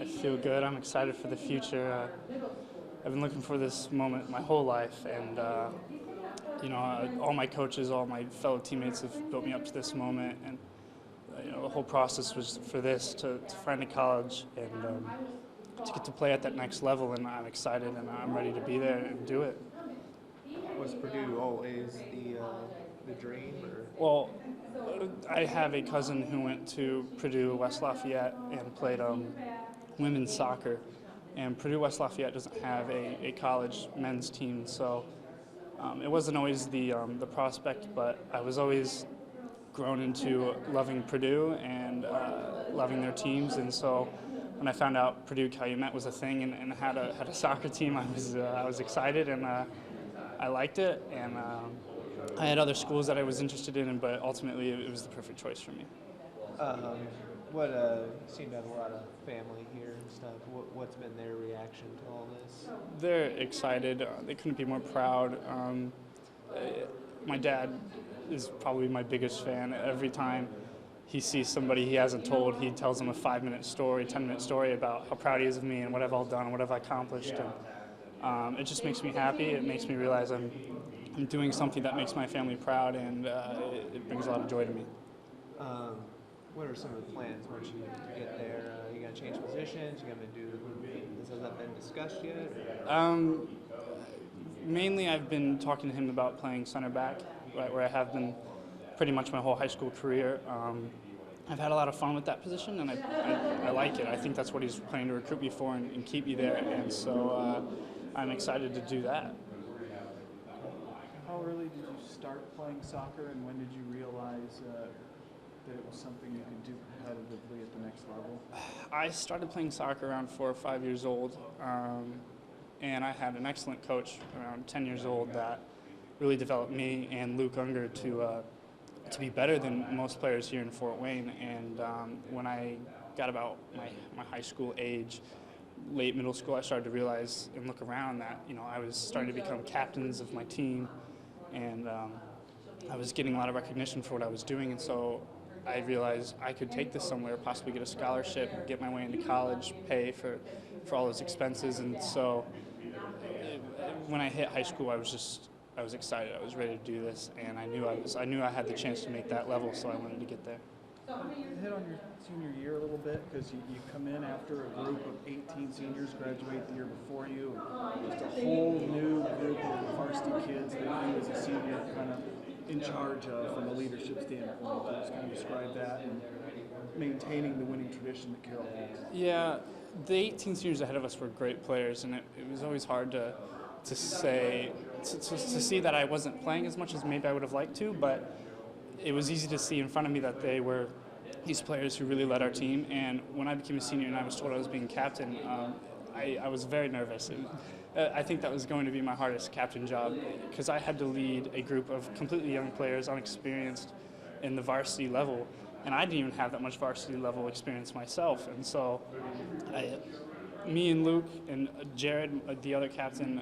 I feel good. I'm excited for the future. I've been looking for this moment my whole life, and all my coaches, all my fellow teammates have built me up to this moment, and the whole process was for this to find a college and to get to play at that next level. And I'm excited, and I'm ready to be there and do it. Was Purdue always the dream? Or? Well, I have a cousin who went to Purdue West Lafayette and played women's soccer, and Purdue West Lafayette doesn't have a college men's team, so it wasn't always the prospect, but I was always grown into loving Purdue and loving their teams, and so when I found out Purdue Calumet was a thing and had a soccer team, I was excited, and I liked it, and I had other schools that I was interested in, but ultimately it was the perfect choice for me. You seem to have a lot of family here and stuff. What's been their reaction to all this? They're excited. They couldn't be more proud. My dad is probably my biggest fan. Every time he sees somebody he hasn't told, he tells them a 5-minute story, 10-minute story about how proud he is of me and what I've all done and what I've accomplished. And it just makes me happy. It makes me realize I'm doing something that makes my family proud, and it brings a lot of joy to me. What are some of the plans once you get there? You gonna change positions? You gonna do? Has that been discussed yet? Mainly, I've been talking to him about playing center back, right, where I have been pretty much my whole high school career. I've had a lot of fun with that position, and I like it. I think that's what he's planning to recruit me for and keep me there, and so I'm excited to do that. How early did you start playing soccer, and when did you realize that it was something you could do competitively at the next level? I started playing soccer around 4 or 5 years old, and I had an excellent coach around 10 years old that really developed me and Luke Unger to be better than most players here in Fort Wayne. And when I got about my high school age, late middle school, I started to realize and look around that I was starting to become captains of my team, and I was getting a lot of recognition for what I was doing, and so I realized I could take this somewhere, possibly get a scholarship, get my way into college, pay for all those expenses. And so when I hit high school, I was excited. I was ready to do this, and I knew I had the chance to make that level, so I wanted to get there. Hit on your senior year a little bit, because you come in after a group of 18 seniors graduate the year before you, and just a whole new group of varsity kids that you as a senior kind of in charge of from a leadership standpoint. Just kind of describe that and maintaining the winning tradition that Carroll has. Yeah, the 18 seniors ahead of us were great players, and it was always hard to see that I wasn't playing as much as maybe I would have liked to, but it was easy to see in front of me that they were these players who really led our team. And when I became a senior and I was told I was being captain, I was very nervous. I think that was going to be my hardest captain job, because I had to lead a group of completely young players, unexperienced in the varsity level, and I didn't even have that much varsity level experience myself. And so me and Luke and Jared, the other captain,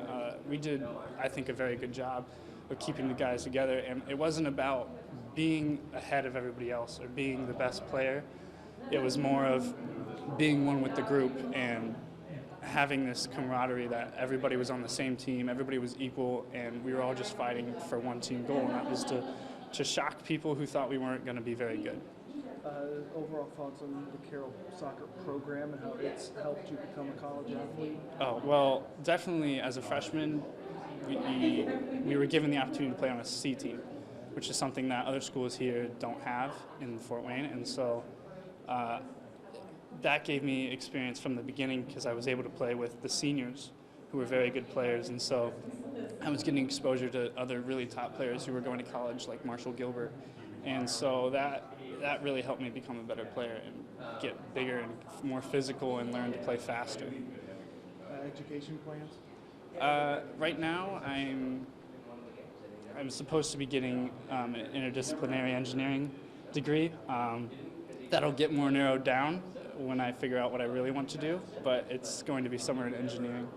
we did, I think, a very good job of keeping the guys together. And it wasn't about being ahead of everybody else or being the best player. It was more of being one with the group and having this camaraderie that everybody was on the same team, everybody was equal, and we were all just fighting for one team goal, and that was to shock people who thought we weren't going to be very good. Overall thoughts on the Carroll soccer program and how it's helped you become a college athlete? Oh, well, definitely as a freshman, we were given the opportunity to play on a C team, which is something that other schools here don't have in Fort Wayne, and so that gave me experience from the beginning, because I was able to play with the seniors who were very good players, and so I was getting exposure to other really top players who were going to college, like Marshall Gilbert, and so that really helped me become a better player and get bigger and more physical and learn to play faster. Education plans? Right now, I'm supposed to be getting an interdisciplinary engineering degree. That'll get more narrowed down when I figure out what I really want to do, but it's going to be somewhere in engineering.